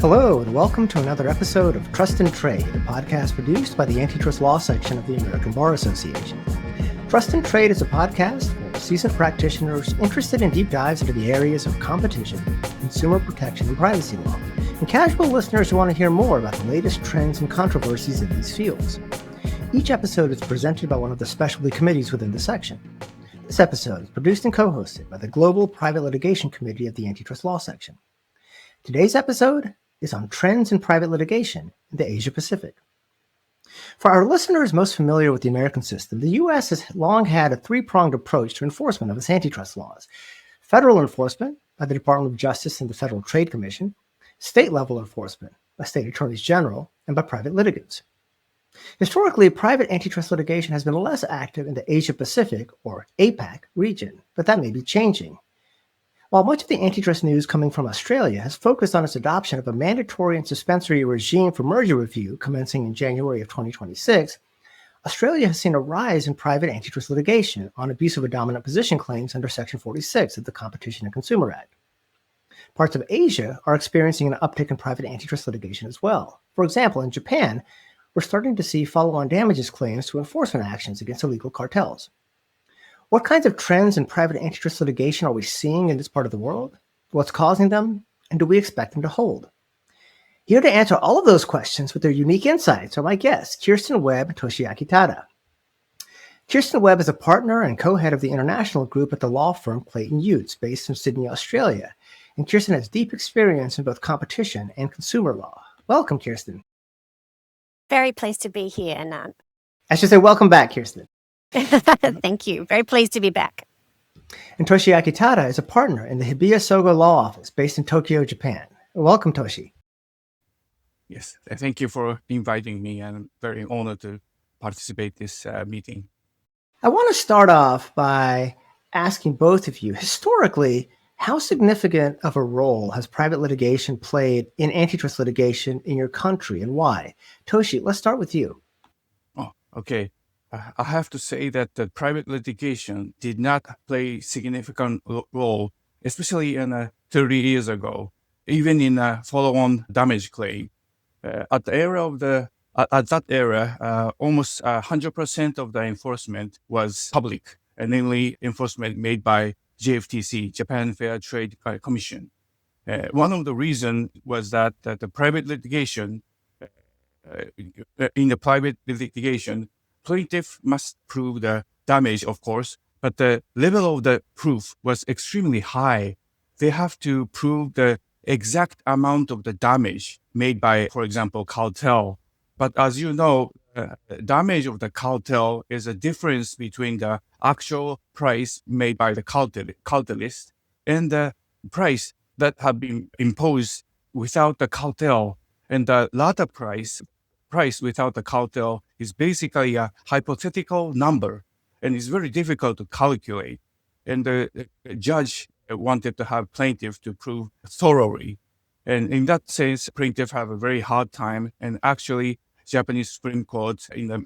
Hello, and welcome to another episode of Trust and Trade, a podcast produced by the Antitrust Law section of the American Bar Association. Trust and Trade is a podcast for seasoned practitioners interested in deep dives into the areas of competition, consumer protection, and privacy law, and casual listeners who want to hear more about the latest trends and controversies in these fields. Each episode is presented by one of the specialty committees within the section. This episode is produced and co-hosted by the Global Private Litigation Committee of the Antitrust Law section. Today's episode is on trends in private litigation in the Asia Pacific. For our listeners most familiar with the American system, the U.S. has long had a three-pronged approach to enforcement of its antitrust laws: federal enforcement by the Department of Justice and the Federal Trade Commission, state-level enforcement by state attorneys general, and by private litigants. Historically, private antitrust litigation has been less active in the Asia Pacific, or APAC, region, but that may be changing. While much of the antitrust news coming from Australia has focused on its adoption of a mandatory and suspensory regime for merger review commencing in January of 2026, Australia has seen a rise in private antitrust litigation on abuse of a dominant position claims under Section 46 of the Competition and Consumer Act. Parts of Asia are experiencing an uptick in private antitrust litigation as well. For example, in Japan, we're starting to see follow-on damages claims to enforcement actions against illegal cartels. What kinds of trends in private antitrust litigation are we seeing in this part of the world? What's causing them? And do we expect them to hold? Here to answer all of those questions with their unique insights are my guests, Kirsten, Webb, and Toshiaki Tada. Kirsten Webb is a partner and co-head of the international group at the law firm Clayton, based in Sydney, Australia. And Kirsten has deep experience in both competition and consumer law. Welcome, Kirsten. Very pleased to be here, Anant. I should say welcome back, Kirsten. Thank you. Very pleased to be back. And Toshiaki Tada is a partner in the Hibiya Sogo law office based in Tokyo, Japan. Welcome, Toshi. Yes, thank you for inviting me. I'm very honored to participate in this meeting. I want to start off by asking both of you, historically, how significant of a role has private litigation played in antitrust litigation in your country and why? Toshi, let's start with you. Oh, okay. I have to say that the private litigation did not play significant role, especially in 30 years ago, even in a follow-on damage claim. At that era, almost 100% of the enforcement was public, and namely enforcement made by JFTC, Japan Fair Trade Commission. One of the reasons was that the private litigation, in the private litigation, plaintiff must prove the damage, of course, but the level of the proof was extremely high. They have to prove the exact amount of the damage made by, for example, cartel. But as you know, damage of the cartel is a difference between the actual price made by the cartelist and the price that have been imposed without the cartel. And the latter price without the cartel is basically a hypothetical number, and it's very difficult to calculate. And the judge wanted to have plaintiff to prove thoroughly. And in that sense, plaintiff have a very hard time. And actually, Japanese Supreme Court in the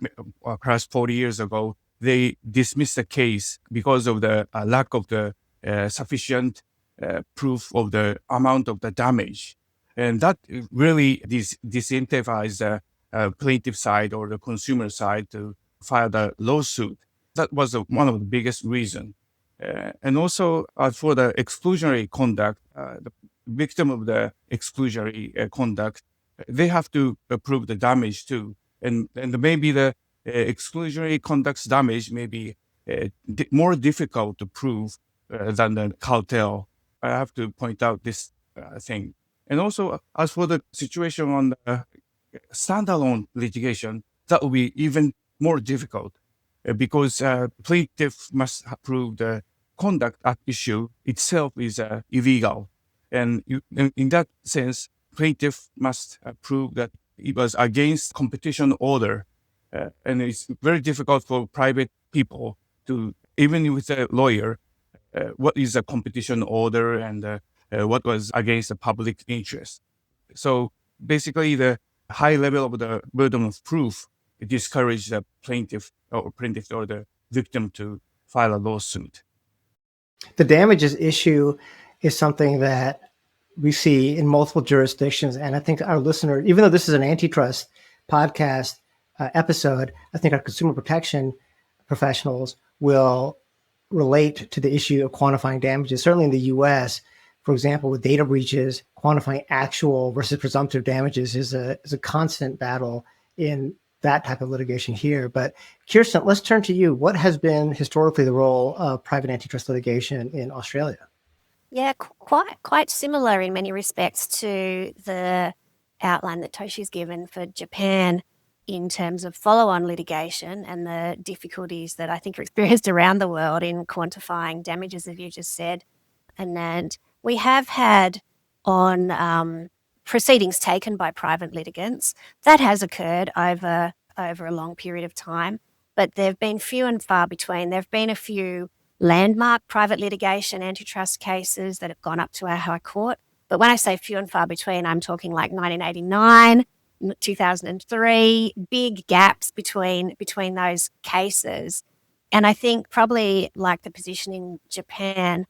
past 40 years ago, they dismissed the case because of the lack of the sufficient proof of the amount of the damage. And that really disincentivized the plaintiff side or the consumer side to file the lawsuit. That was one of the biggest reasons. And also, for the exclusionary conduct, the victim of the exclusionary conduct, they have to prove the damage too. And maybe the exclusionary conduct's damage may be more difficult to prove than the cartel. I have to point out this thing. And also, as for the situation on the standalone litigation, that will be even more difficult because plaintiff must prove the conduct at issue itself is illegal. And in that sense, plaintiff must prove that it was against competition order. And it's very difficult for private people to, even with a lawyer, what is a competition order and what was against the public interest. So basically, the high level of the burden of proof discouraged the plaintiff or the victim to file a lawsuit. The damages issue is something that we see in multiple jurisdictions. And I think our listener, even though this is an antitrust podcast episode, I think our consumer protection professionals will relate to the issue of quantifying damages. Certainly in the US, for example, with data breaches, quantifying actual versus presumptive damages is a constant battle in that type of litigation here. But Kirsten, let's turn to you. What has been historically the role of private antitrust litigation in Australia? Yeah, quite similar in many respects to the outline that Toshi's given for Japan in terms of follow-on litigation and the difficulties that I think are experienced around the world in quantifying damages, as you just said. And we have had on proceedings taken by private litigants. That has occurred over a long period of time, but there have been few and far between. There have been a few landmark private litigation antitrust cases that have gone up to our High Court. But when I say few and far between, I'm talking like 1989, 2003, big gaps between those cases. And I think probably like the position in Japan,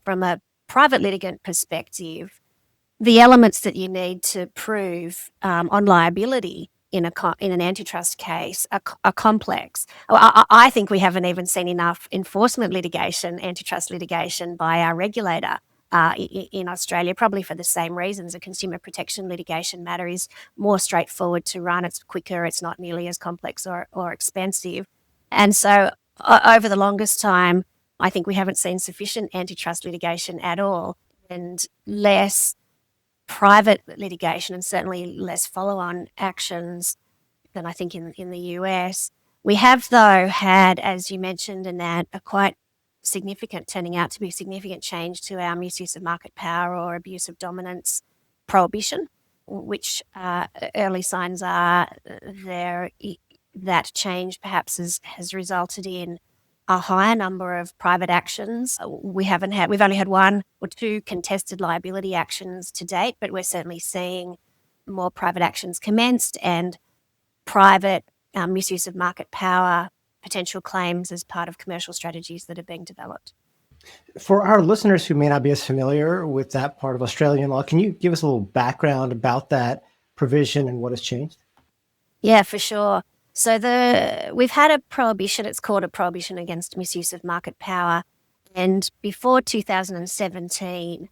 from a private litigant perspective, the elements that you need to prove on liability in an antitrust case are complex. I think we haven't even seen enough enforcement litigation, antitrust litigation by our regulator in Australia, probably for the same reasons. A consumer protection litigation matter is more straightforward to run. It's quicker. It's not nearly as complex or expensive. And so over the longest time, I think we haven't seen sufficient antitrust litigation at all, and less private litigation, and certainly less follow-on actions than I think in the US. We have, though, had, as you mentioned, Anant, a quite significant, turning out to be significant change to our misuse of market power or abuse of dominance prohibition, which early signs are there that change perhaps has resulted in a higher number of private actions. We've only had one or two contested liability actions to date, but we're certainly seeing more private actions commenced and private misuse of market power potential claims as part of commercial strategies that are being developed. For our listeners who may not be as familiar with that part of Australian law, can you give us a little background about that provision and what has changed? Yeah, for sure. So we've had a prohibition. It's called a prohibition against misuse of market power. And before 2017,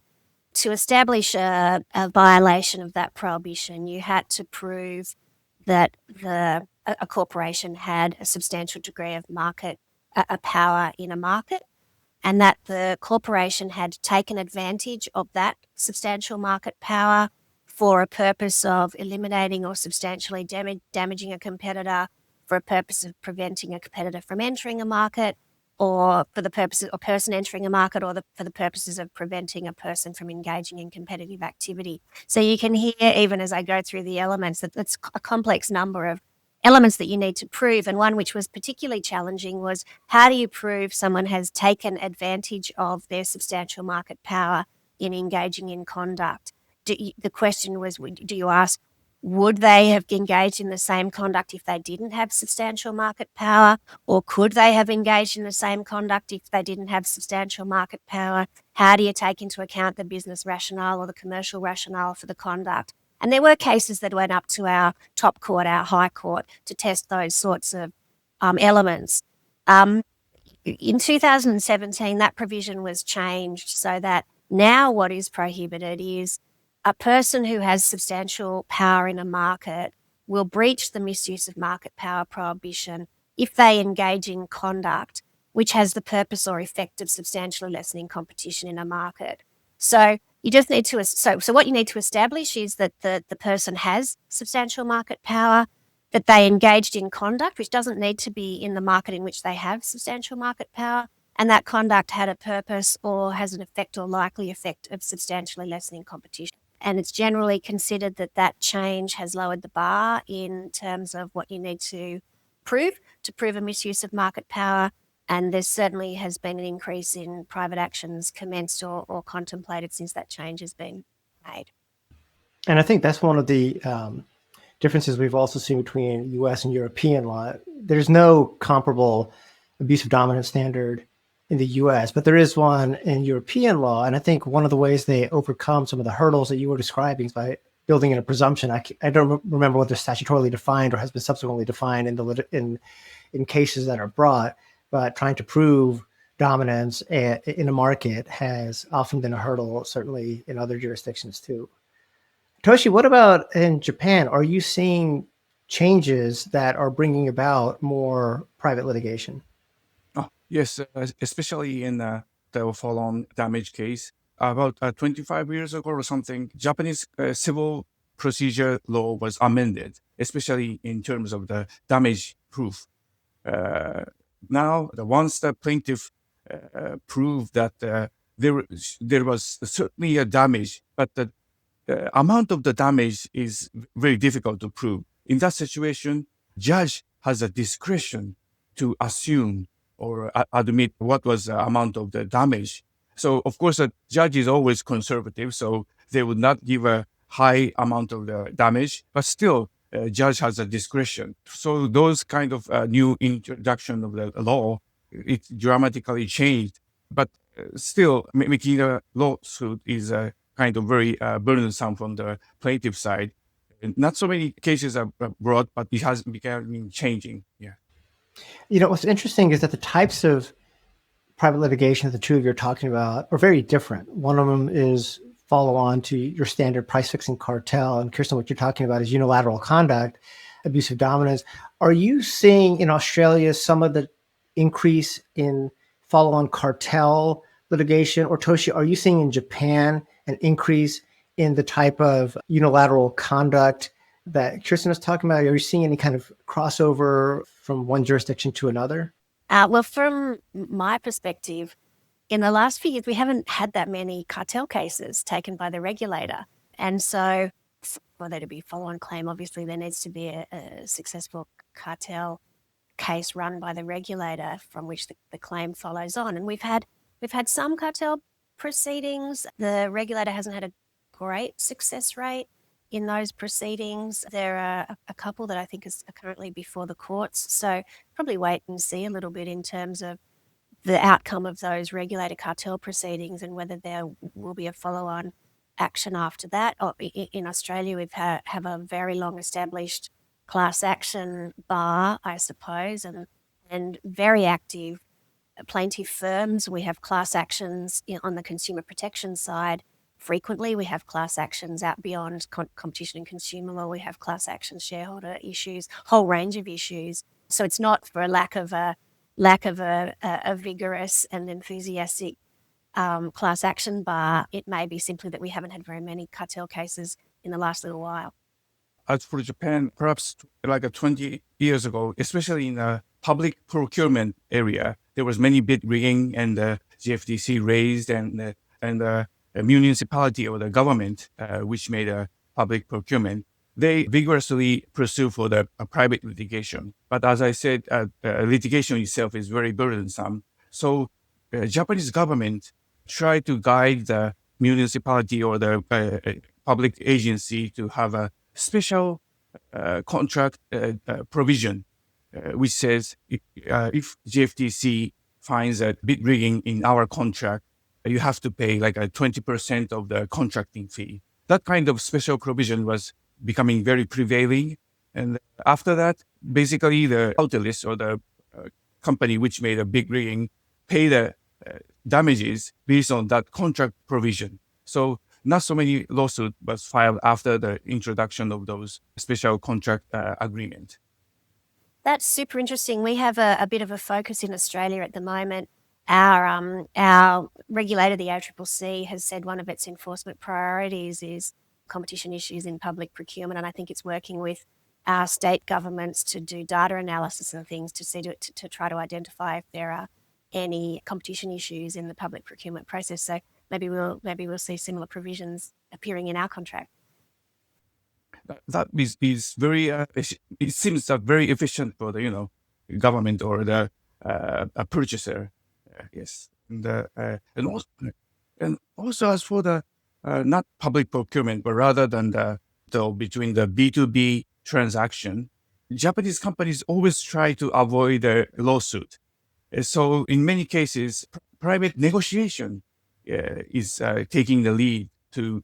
to establish a violation of that prohibition, you had to prove that a corporation had a substantial degree of market power in a market, and that the corporation had taken advantage of that substantial market power for a purpose of eliminating or substantially damaging a competitor, for a purpose of preventing a competitor from entering a market, or for the purposes of a person entering a market, or for the purposes of preventing a person from engaging in competitive activity. So you can hear, even as I go through the elements, that that's a complex number of elements that you need to prove. And one which was particularly challenging was, how do you prove someone has taken advantage of their substantial market power in engaging in conduct? The question was, do you ask, would they have engaged in the same conduct if they didn't have substantial market power? Or could they have engaged in the same conduct if they didn't have substantial market power? How do you take into account the business rationale or the commercial rationale for the conduct? And there were cases that went up to our top court, our High Court, to test those sorts of elements. In 2017, that provision was changed so that now what is prohibited is a person who has substantial power in a market will breach the misuse of market power prohibition if they engage in conduct which has the purpose or effect of substantially lessening competition in a market. So you just need to, so what you need to establish is that the person has substantial market power, that they engaged in conduct, which doesn't need to be in the market in which they have substantial market power, and that conduct had a purpose or has an effect or likely effect of substantially lessening competition. And it's generally considered that change has lowered the bar in terms of what you need to prove a misuse of market power. And there certainly has been an increase in private actions commenced or contemplated since that change has been made. And I think that's one of the differences we've also seen between US and European law. There's no comparable abuse of dominance standard in the US, but there is one in European law. And I think one of the ways they overcome some of the hurdles that you were describing is by building in a presumption. I don't remember whether statutorily defined or has been subsequently defined in cases that are brought, but trying to prove dominance in a market has often been a hurdle, certainly in other jurisdictions too. Toshi, what about in Japan? Are you seeing changes that are bringing about more private litigation? Oh, yes, especially in the follow-on damage case. About 25 years ago or something, Japanese civil procedure law was amended, especially in terms of the damage proof. Now, once the plaintiff proved that there was certainly a damage, but the amount of the damage is very difficult to prove. In that situation, judge has a discretion to assume or admit what was the amount of the damage. So, of course, a judge is always conservative, so they would not give a high amount of the damage, but still, judge has a discretion. So those kind of new introduction of the law, it dramatically changed. But still, making a lawsuit is kind of very burdensome from the plaintiff side. And not so many cases are brought, but it has become changing. Yeah. What's interesting is that the types of private litigation that the two of you are talking about are very different. One of them is follow on to your standard price fixing cartel. And Kirsten, what you're talking about is unilateral conduct, abusive dominance. Are you seeing in Australia some of the increase in follow on cartel litigation? Or Toshi, are you seeing in Japan an increase in the type of unilateral conduct that Kirsten was talking about? Are you seeing any kind of crossover from one jurisdiction to another? Well, from my perspective, in the last few years, we haven't had that many cartel cases taken by the regulator. And so for there to be a follow-on claim, obviously there needs to be a successful cartel case run by the regulator from which the claim follows on. And we've had some cartel proceedings. The regulator hasn't had a great success rate in those proceedings. There are a couple that I think are currently before the courts. So probably wait and see a little bit in terms of the outcome of those regulated cartel proceedings and whether there will be a follow-on action after that. In Australia, we have a very long established class action bar, I suppose, and very active plaintiff firms. We have class actions on the consumer protection side. Frequently, we have class actions out beyond competition and consumer law. We have class actions, shareholder issues, whole range of issues. So it's not for a lack of a vigorous and enthusiastic class action bar. It may be simply that we haven't had very many cartel cases in the last little while. As for Japan, perhaps like 20 years ago, especially in the public procurement area, there was many bid rigging, and the GFTC raised, and the municipality or the government, which made a public procurement, they vigorously pursue for the private litigation. But as I said, litigation itself is very burdensome. So Japanese government tried to guide the municipality or the public agency to have a special contract provision, which says if GFTC finds a bid rigging in our contract, you have to pay like 20% of the contracting fee. That kind of special provision was becoming very prevailing. And after that, basically the cartelist or the company which made a big rigging pay the damages based on that contract provision. So not so many lawsuits was filed after the introduction of those special contract agreement. That's super interesting. We have a bit of a focus in Australia at the moment. Our regulator, the ACCC, has said one of its enforcement priorities is competition issues in public procurement, and I think it's working with our state governments to do data analysis and things to try to identify if there are any competition issues in the public procurement process. So maybe we'll see similar provisions appearing in our contract. That is very. It seems very efficient for the government or the a purchaser. Yes, and also as for the not public procurement, but rather than between the B2B transaction, Japanese companies always try to avoid a lawsuit. So in many cases, private negotiation is taking the lead to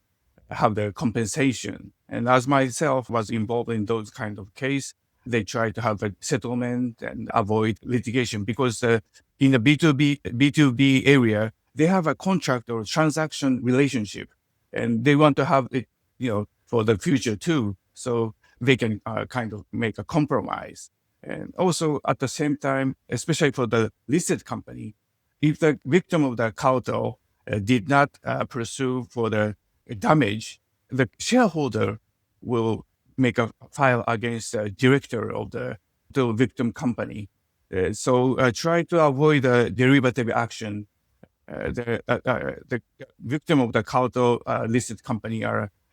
have the compensation. And as myself was involved in those kind of case, they try to have a settlement and avoid litigation because in the B2B area, they have a contract or transaction relationship, and they want to have it, for the future too. So they can kind of make a compromise. And also at the same time, especially for the listed company, if the victim of the cartel did not pursue for the damage, the shareholder will make a file against the director of the victim company. So try to avoid a derivative action. The victim of the cartel listed company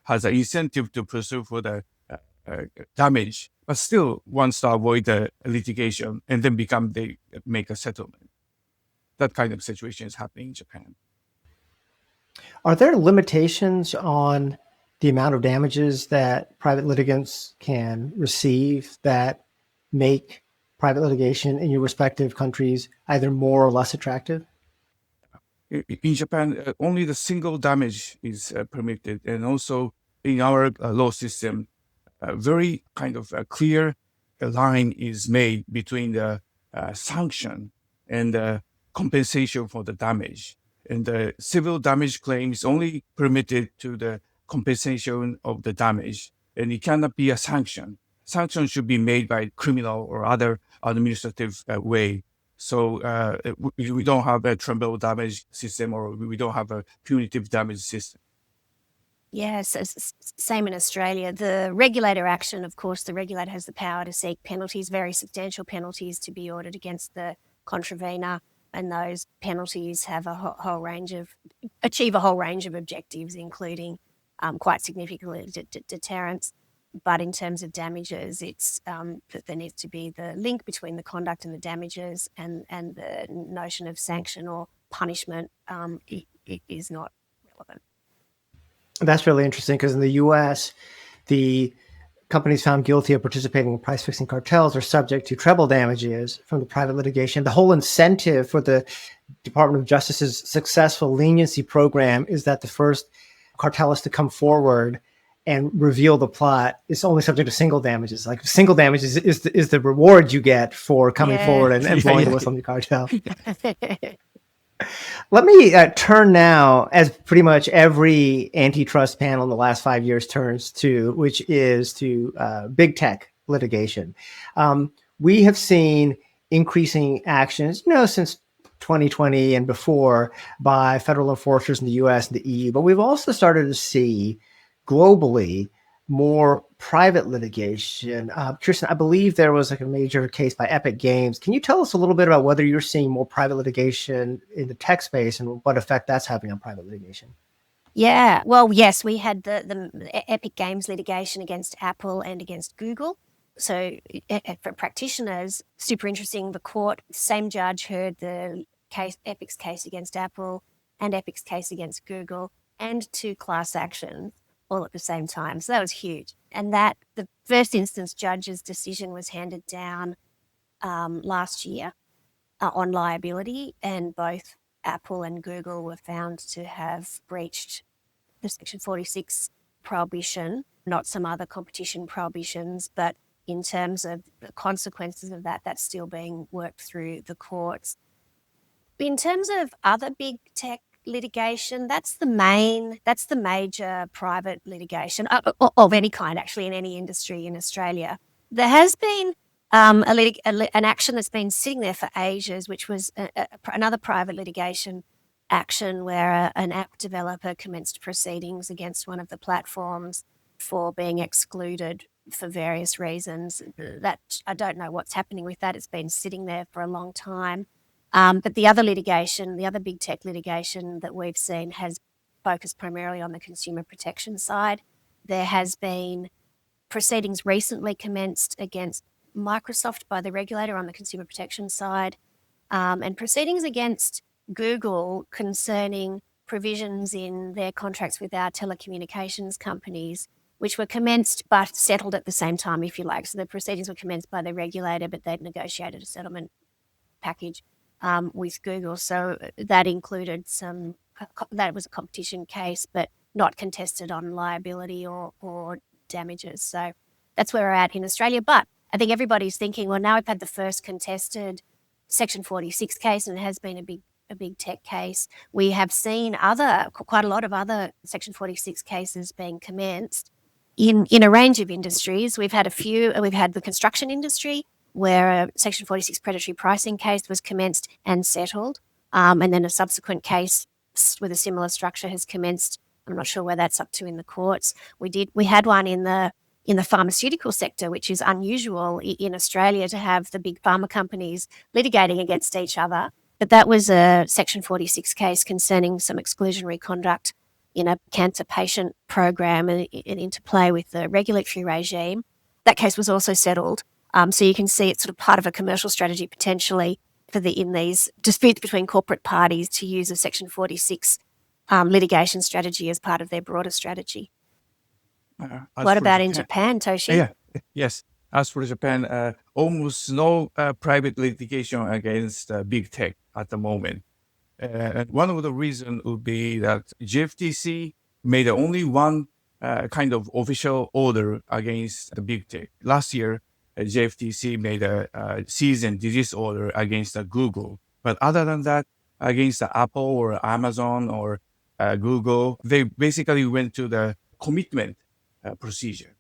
has an incentive to pursue for the damage, but still wants to avoid the litigation and then they make a settlement. That kind of situation is happening in Japan. Are there limitations on the amount of damages that private litigants can receive that make private litigation in your respective countries either more or less attractive? In Japan, only the single damage is permitted. And also in our law system, a very kind of a clear line is made between the sanction and the compensation for the damage. And the civil damage claim is only permitted to the compensation of the damage, and it cannot be a sanction. Sanction should be made by criminal or other administrative way. So we don't have a treble damage system, or we don't have a punitive damage system. Yes, same in Australia. The regulator action, of course, the regulator has the power to seek penalties, very substantial penalties to be ordered against the contravener, and those penalties have achieve a whole range of objectives, including quite significantly deterrence. But in terms of damages, it's that there needs to be the link between the conduct and the damages, and the notion of sanction or punishment it is not relevant. That's really interesting because in the U.S., the companies found guilty of participating in price-fixing cartels are subject to treble damages from the private litigation. The whole incentive for the Department of Justice's successful leniency program is that the first cartelist to come forward and reveal the plot is only subject to single damages. Like single damages is the reward you get for coming forward and blowing the whistle on the cartel. Let me turn now, as pretty much every antitrust panel in the last 5 years turns to, which is to big tech litigation. We have seen increasing actions, since 2020 and before by federal enforcers in the US and the EU, but we've also started to see globally more private litigation. Kirsten, I believe there was a major case by Epic Games. Can you tell us a little bit about whether you're seeing more private litigation in the tech space and what effect that's having on private litigation? Yeah, well, yes, we had the Epic Games litigation against Apple and against Google. So for practitioners, super interesting. The court, same judge heard the Epic's case against Apple and Epic's case against Google, and 2 class actions all at the same time. So that was huge. And that the first instance judge's decision was handed down last year on liability, and both Apple and Google were found to have breached the Section 46 prohibition, not some other competition prohibitions, but in terms of the consequences of that, that's still being worked through the courts. In terms of other big tech litigation, that's the major private litigation of any kind, actually, in any industry in Australia. There has been an action that's been sitting there for ages, which was another private litigation action where an app developer commenced proceedings against one of the platforms for being excluded for various reasons. That I don't know what's happening with that. It's been sitting there for a long time. But the other litigation, the other big tech litigation that we've seen has focused primarily on the consumer protection side. There has been proceedings recently commenced against Microsoft by the regulator on the consumer protection side, and proceedings against Google concerning provisions in their contracts with our telecommunications companies, which were commenced but settled at the same time, if you like. So the proceedings were commenced by the regulator, but they'd negotiated a settlement package with Google. So that included that was a competition case, but not contested on liability or damages. So that's where we're at in Australia. But I think everybody's thinking, well, now we've had the first contested Section 46 case, and it has been a big tech case. We have seen quite a lot of other Section 46 cases being commenced in a range of industries. We've had the construction industry, where a Section 46 predatory pricing case was commenced and settled, and then a subsequent case with a similar structure has commenced. I'm not sure where that's up to in the courts. We had one in the pharmaceutical sector, which is unusual in Australia to have the big pharma companies litigating against each other. But that was a Section 46 case concerning some exclusionary conduct in a cancer patient program and interplay with the regulatory regime. That case was also settled. So you can see it's sort of part of a commercial strategy potentially in these disputes between corporate parties to use a Section 46 litigation strategy as part of their broader strategy. What about in Japan, Toshi? Yes. As for Japan, almost no private litigation against big tech at the moment. And one of the reasons would be that GFTC made only one kind of official order against the big tech. Last year, GFTC made a cease and desist order against Google. But other than that, against Apple or Amazon or Google, they basically went to the commitment procedure.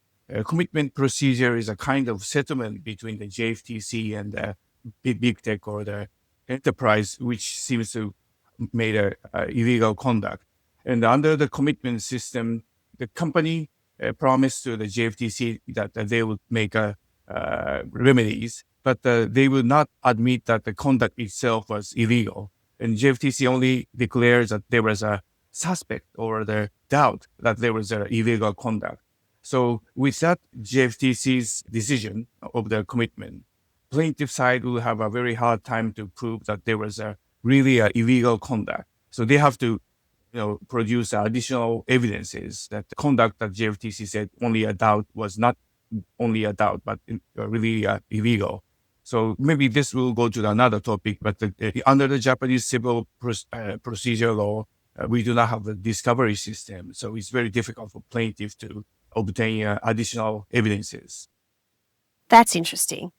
Commitment procedure is a kind of settlement between the GFTC and the big tech or the enterprise, which seems to made a illegal conduct. And under the commitment system, the company promised to the GFTC that they would make remedies, but they would not admit that the conduct itself was illegal. And GFTC only declares that there was a suspect or the doubt that there was illegal conduct. So with that GFTC's decision of the commitment, plaintiff side will have a very hard time to prove that there was really illegal conduct. So they have to, produce additional evidences that the conduct that GFTC said only a doubt was not only a doubt, but really illegal. So maybe this will go to another topic, but under the Japanese civil procedure law, we do not have a discovery system. So it's very difficult for plaintiffs to obtain additional evidences. That's interesting.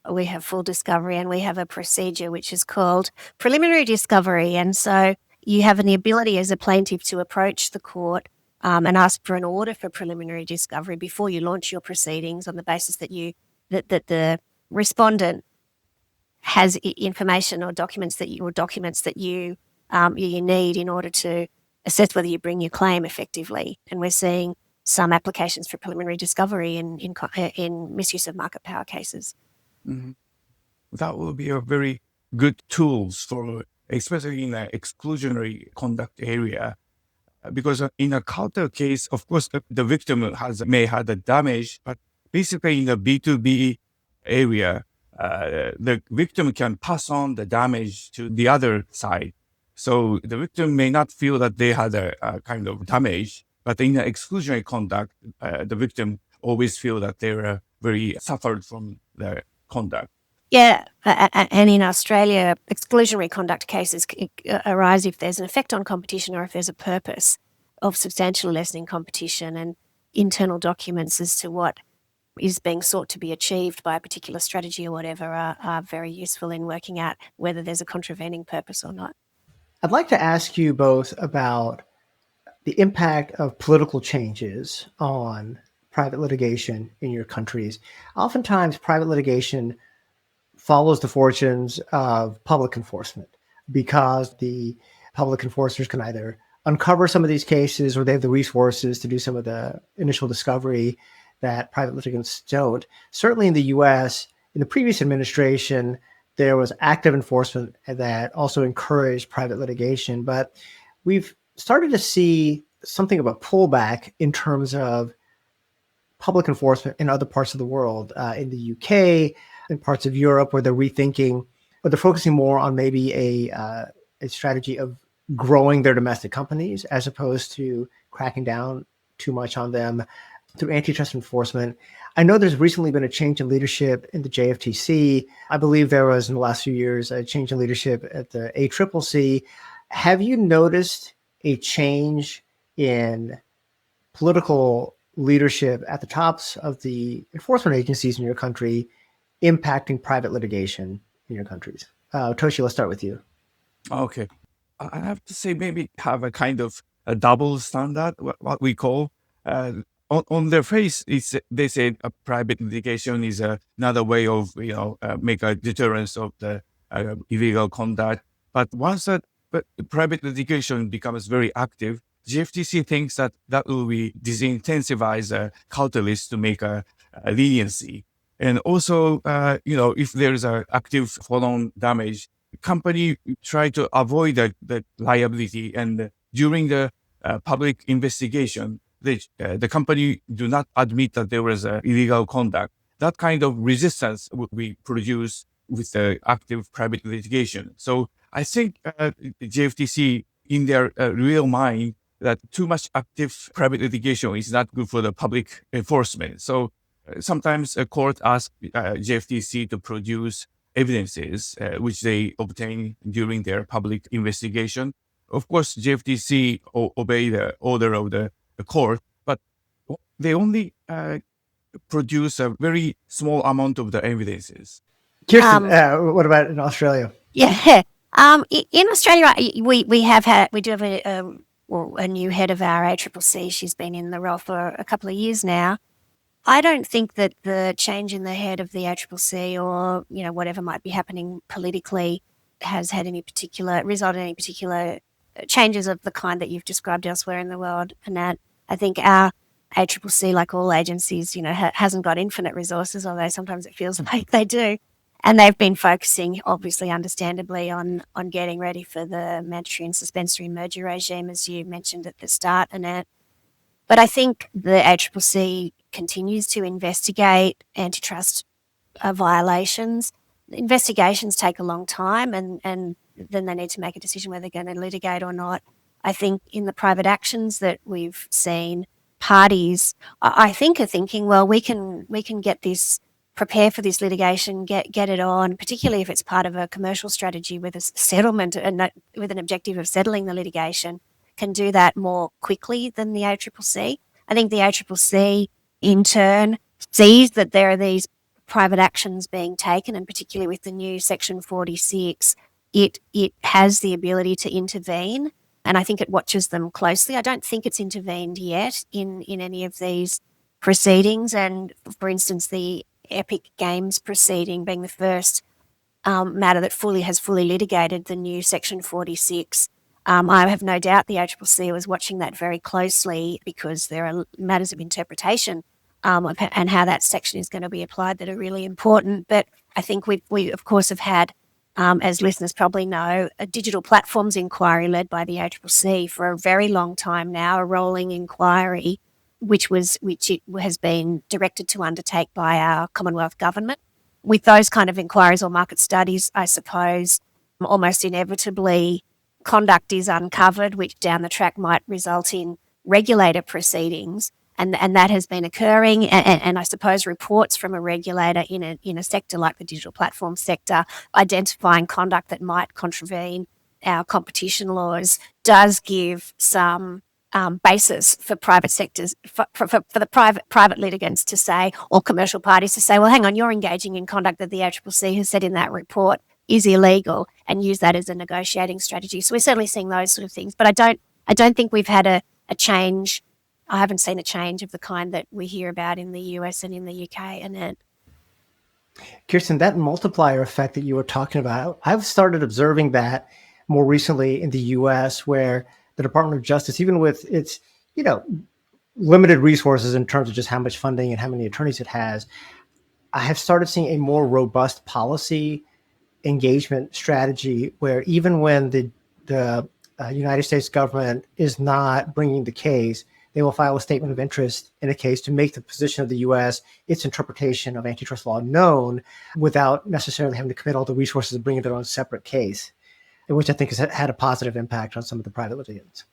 We have full discovery and we have a procedure which is called preliminary discovery. And so you have the ability as a plaintiff to approach the court and ask for an order for preliminary discovery before you launch your proceedings on the basis that the respondent has information or documents that you need in order to assess whether you bring your claim effectively. And we're seeing some applications for preliminary discovery in misuse of market power cases. Mm-hmm. That will be a very good tools for, especially in the exclusionary conduct area, because in a cartel case, of course, the victim may have the damage, but basically in the B2B area, the victim can pass on the damage to the other side. So the victim may not feel that they had a kind of damage, but in the exclusionary conduct, the victim always feel that they were very suffered from the conduct. Yeah, and in Australia, exclusionary conduct cases arise if there's an effect on competition or if there's a purpose of substantially lessening competition, and internal documents as to what is being sought to be achieved by a particular strategy or whatever are very useful in working out whether there's a contravening purpose or not. I'd like to ask you both about the impact of political changes on private litigation in your countries. Oftentimes, private litigation follows the fortunes of public enforcement because the public enforcers can either uncover some of these cases or they have the resources to do some of the initial discovery that private litigants don't. Certainly in the US, in the previous administration, there was active enforcement that also encouraged private litigation, but we've started to see something of a pullback in terms of public enforcement in other parts of the world, in the UK, in parts of Europe, where they're rethinking, or they're focusing more on maybe a strategy of growing their domestic companies as opposed to cracking down too much on them. through antitrust enforcement. I know there's recently been a change in leadership in the JFTC. I believe there was in the last few years a change in leadership at the ACCC. Have you noticed a change in political leadership at the tops of the enforcement agencies in your country impacting private litigation in your countries? Toshi, let's start with you. Okay. I have to say maybe have a kind of a double standard, what we call. On their face, they say a private litigation is another way of, make a deterrence of the illegal conduct. But once that private litigation becomes very active, GFTC thinks that will be disincentivize cartelists to make a leniency. And also, if there's a active follow-on damage, company try to avoid the liability. And during the public investigation, the company do not admit that there was illegal conduct. That kind of resistance would be produced with the active private litigation. So I think JFTC, in their real mind, that too much active private litigation is not good for the public enforcement. So sometimes a court asks JFTC to produce evidences which they obtain during their public investigation. Of course, JFTC obey the order of the court, but they only produce a very small amount of the evidences. Kirsten, what about in Australia? Yeah. In Australia, we do have a new head of our ACCC. She's been in the role for a couple of years now. I don't think that the change in the head of the ACCC or, whatever might be happening politically has had resulted in any particular changes of the kind that you've described elsewhere in the world, Anant. I think our ACCC, like all agencies, hasn't got infinite resources, although sometimes it feels like they do. And they've been focusing, obviously, understandably, on getting ready for the mandatory and suspensory merger regime, as you mentioned at the start, Anant. But I think the ACCC continues to investigate antitrust violations. Investigations take a long time, and then they need to make a decision whether they're going to litigate or not. I think in the private actions that we've seen, parties, I think, are thinking, well, we can get this, prepare for this litigation, get it on, particularly if it's part of a commercial strategy with a settlement and with an objective of settling the litigation, can do that more quickly than the ACCC. I think the ACCC, in turn, sees that there are these private actions being taken, and particularly with the new Section 46, it has the ability to intervene, and I think it watches them closely. I don't think it's intervened yet in any of these proceedings, and for instance, the Epic Games proceeding being the first matter that has fully litigated the new Section 46. I have no doubt the ACCC was watching that very closely because there are matters of interpretation and how that section is going to be applied that are really important. But I think we of course, have had, as listeners probably know, a digital platforms inquiry led by the ACCC for a very long time now, a rolling inquiry, which it has been directed to undertake by our Commonwealth government. With those kind of inquiries or market studies, I suppose, almost inevitably, conduct is uncovered, which down the track might result in regulator proceedings, and that has been occurring. And I suppose reports from a regulator in a sector like the digital platform sector, identifying conduct that might contravene our competition laws, does give some basis for private sectors, for the private litigants to say, or commercial parties to say, well, hang on, you're engaging in conduct that the ACCC has said in that report is illegal, and use that as a negotiating strategy. So we're certainly seeing those sort of things, but I don't think we've had a change. I haven't seen a change of the kind that we hear about in the US and in the UK. And Kirsten, that multiplier effect that you were talking about, I've started observing that more recently in the US, where the Department of Justice, even with its, limited resources in terms of just how much funding and how many attorneys it has, I have started seeing a more robust policy engagement strategy where even when the United States government is not bringing the case, they will file a statement of interest in a case to make the position of the U.S., its interpretation of antitrust law, known without necessarily having to commit all the resources to bring their own separate case, which I think has had a positive impact on some of the private litigants.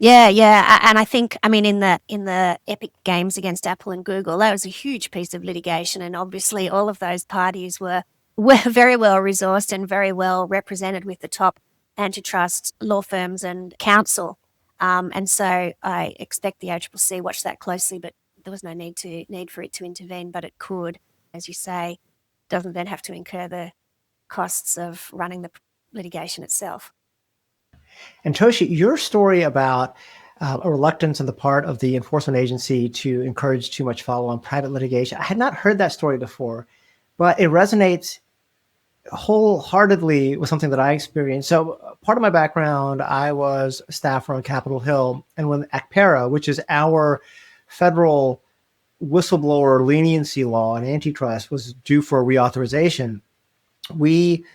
And I think, I mean, in the Epic Games against Apple and Google, that was a huge piece of litigation, and obviously all of those parties were very well resourced and very well represented with the top antitrust law firms and counsel. And so I expect the ACCC watched that closely, but there was no need for it to intervene, but it could, as you say, doesn't then have to incur the costs of running the litigation itself. And Toshi, your story about a reluctance on the part of the enforcement agency to encourage too much follow-on private litigation, I had not heard that story before, but it resonates wholeheartedly with something that I experienced. So part of my background, I was a staffer on Capitol Hill, and when ACPERA, which is our federal whistleblower leniency law and antitrust, was due for reauthorization, we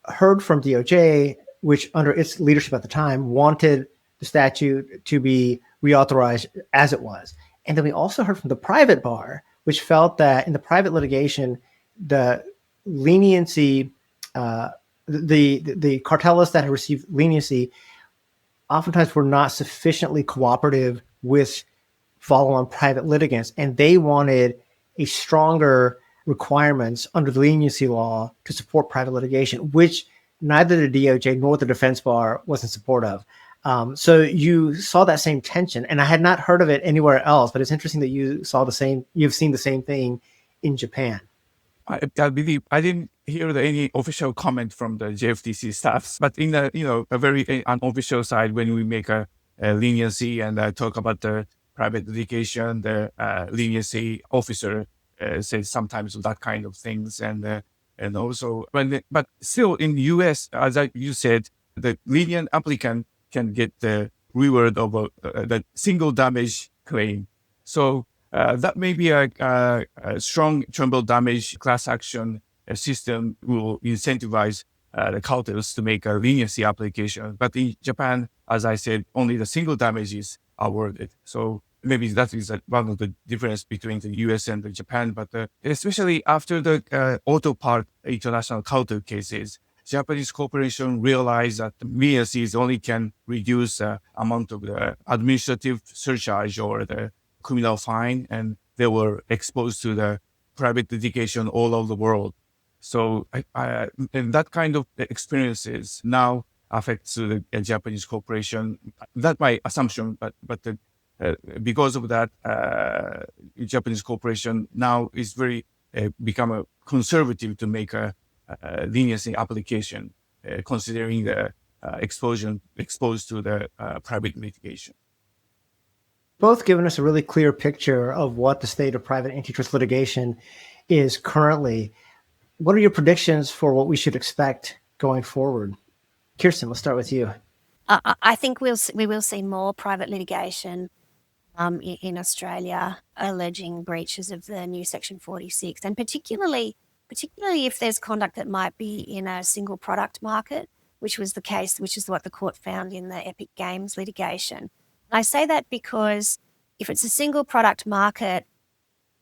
heard from DOJ, which under its leadership at the time wanted the statute to be reauthorized as it was. And then we also heard from the private bar, which felt that in the private litigation, the leniency, the cartelists that had received leniency oftentimes were not sufficiently cooperative with follow-on private litigants, and they wanted a stronger requirements under the leniency law to support private litigation, which neither the DOJ nor the defense bar was in support of. So you saw that same tension, and I had not heard of it anywhere else, but it's interesting that you've seen the same thing in Japan. I believe I didn't hear any official comment from the JFTC staffs, but in a very unofficial side, when we make a leniency and talk about the private litigation, the leniency officer says sometimes that kind of things, and also but still in the U.S., as you said, the lenient applicant can get the reward of the single damage claim. So that may be a strong tremble damage class action system will incentivize the cartels to make a leniency application. But in Japan, as I said, only the single damages are awarded. So maybe that is one of the difference between the US and the Japan. But especially after the auto part international cartel cases, Japanese corporation realized that leniencies only can reduce the amount of the administrative surcharge or the criminal fine, and they were exposed to the private litigation all over the world. So, and that kind of experiences now affects the Japanese corporation. That's my assumption, but because of that, Japanese corporation now is very become a conservative to make a leniency application, considering the exposed to the private litigation. Both given us a really clear picture of what the state of private antitrust litigation is currently. What are your predictions for what we should expect going forward? Kirsten, let's start with you. I think we will see more private litigation in Australia alleging breaches of the new Section 46, and particularly if there's conduct that might be in a single product market, which was the case, which is what the court found in the Epic Games litigation. I say that because if it's a single product market,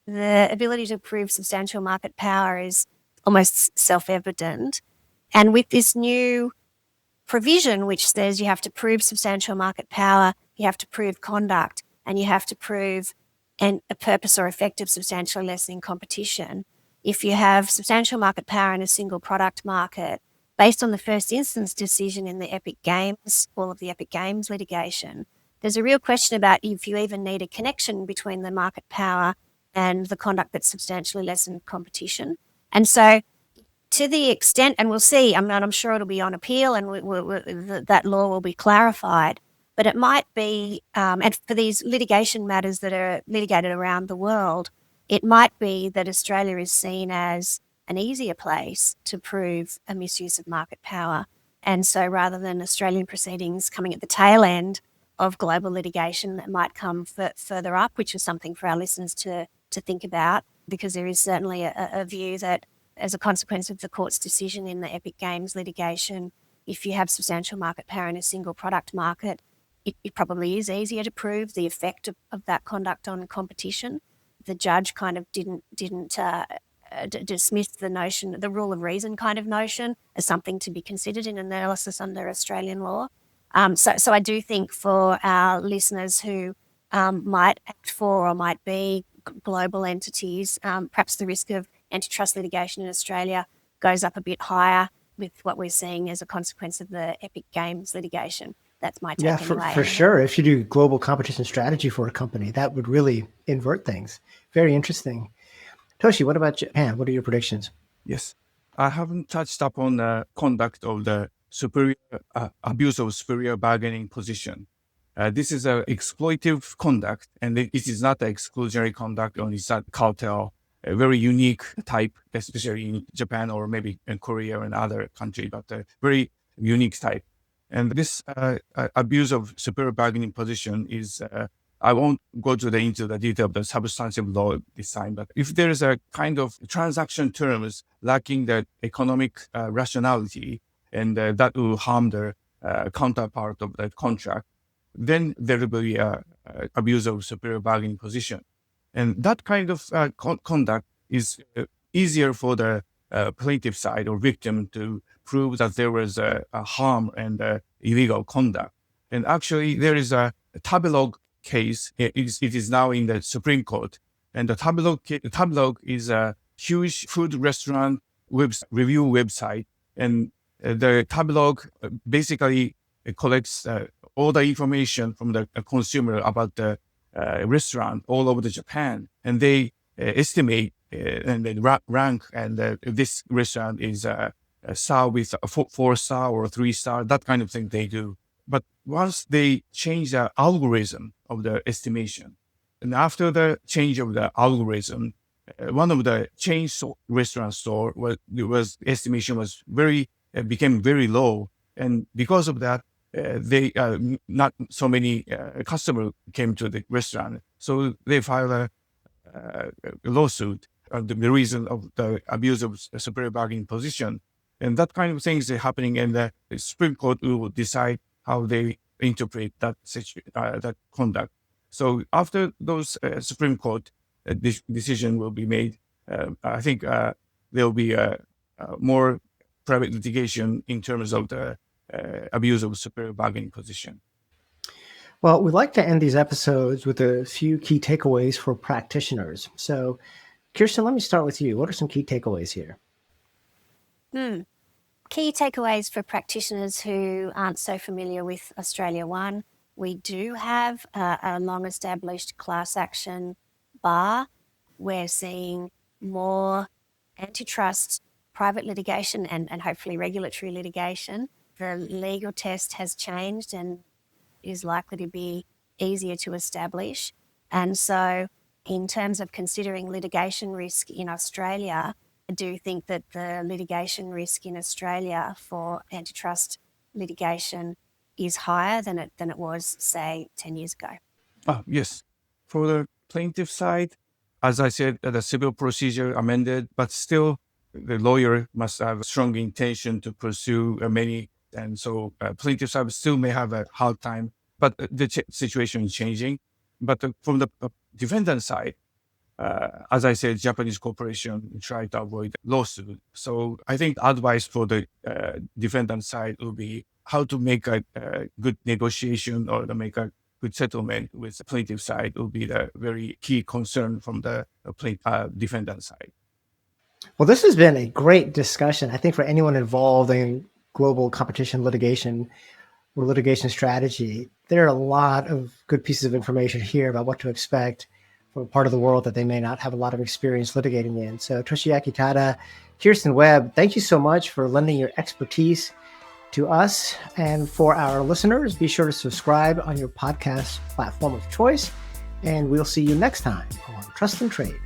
the ability to prove substantial market power is almost self-evident. And with this new provision, which says you have to prove substantial market power, you have to prove conduct, and you have to prove a purpose or effect of substantially lessening competition. If you have substantial market power in a single product market, based on the first instance decision in the Epic Games, all of the Epic Games litigation, there's a real question about if you even need a connection between the market power and the conduct that substantially lessened competition. And so to the extent, and we'll see, I'm sure it'll be on appeal and that law will be clarified, but it might be, and for these litigation matters that are litigated around the world, it might be that Australia is seen as an easier place to prove a misuse of market power. And so rather than Australian proceedings coming at the tail end of global litigation that might come further up, which is something for our listeners to think about, because there is certainly a view that as a consequence of the court's decision in the Epic Games litigation, if you have substantial market power in a single product market, it probably is easier to prove the effect of that conduct on competition. The judge kind of didn't dismiss the notion, the rule of reason kind of notion, as something to be considered in analysis under Australian law. So I do think for our listeners who might act for or might be global entities, perhaps the risk of antitrust litigation in Australia goes up a bit higher with what we're seeing as a consequence of the Epic Games litigation. That's my take anyway. For sure. If you do global competition strategy for a company, that would really invert things. Very interesting. Toshi, what about Japan? What are your predictions? Yes, I haven't touched upon the conduct of the superior abuse of superior bargaining position. This is an exploitive conduct, and it is not an exclusionary conduct, or it's not cartel. A very unique type, especially in Japan or maybe in Korea and other countries, but a very unique type. And this abuse of superior bargaining position is, I won't go into the detail of the substantive law this time, but if there is a kind of transaction terms lacking the economic rationality, and that will harm the counterpart of the contract, then there will be a abuse of superior bargaining position. And that kind of conduct is easier for the plaintiff side or victim to prove that there was a harm and illegal conduct. And actually, there is a Tabelog case. It is now in the Supreme Court. And the Tabelog is a huge food restaurant review website. And the Tabelog basically collects all the information from the consumer about the restaurant all over Japan. And they estimate and they rank, and this restaurant is a star with a 4-star or 3-star, that kind of thing they do. But once they change the algorithm of the estimation, and after the change of the algorithm, one of the chain restaurant store estimation was became very low, and because of that, they not so many customers came to the restaurant, so they filed a lawsuit on the reason of the abuse of superior bargaining position. And that kind of things are happening, and the Supreme Court will decide how they interpret that that conduct. So after those Supreme Court decision will be made, I think there will be more private litigation in terms of the abuse of superior bargaining position. Well, we like to end these episodes with a few key takeaways for practitioners. So, Kirsten, let me start with you. What are some key takeaways here? Key takeaways for practitioners who aren't so familiar with Australia 1. We do have a long-established class action bar. We're seeing more antitrust private litigation and hopefully regulatory litigation. The legal test has changed and is likely to be easier to establish. And so in terms of considering litigation risk in Australia, I do think that the litigation risk in Australia for antitrust litigation is higher than it was, say, 10 years ago. Yes. For the plaintiff side, as I said, the civil procedure amended, but still the lawyer must have a strong intention to pursue many. And so plaintiff side still may have a hard time, but the situation is changing. But from the defendant side, as I said, Japanese corporation try to avoid lawsuit. So I think advice for the defendant side will be how to make a good negotiation or to make a good settlement with the plaintiff side will be the very key concern from the defendant side. Well, this has been a great discussion. I think for anyone involved in global competition litigation or litigation strategy, there are a lot of good pieces of information here about what to expect from a part of the world that they may not have a lot of experience litigating in. So Toshiaki, Tada, Kirsten, Webb, thank you so much for lending your expertise to us. And for our listeners, be sure to subscribe on your podcast platform of choice. And we'll see you next time on Trust and Trade.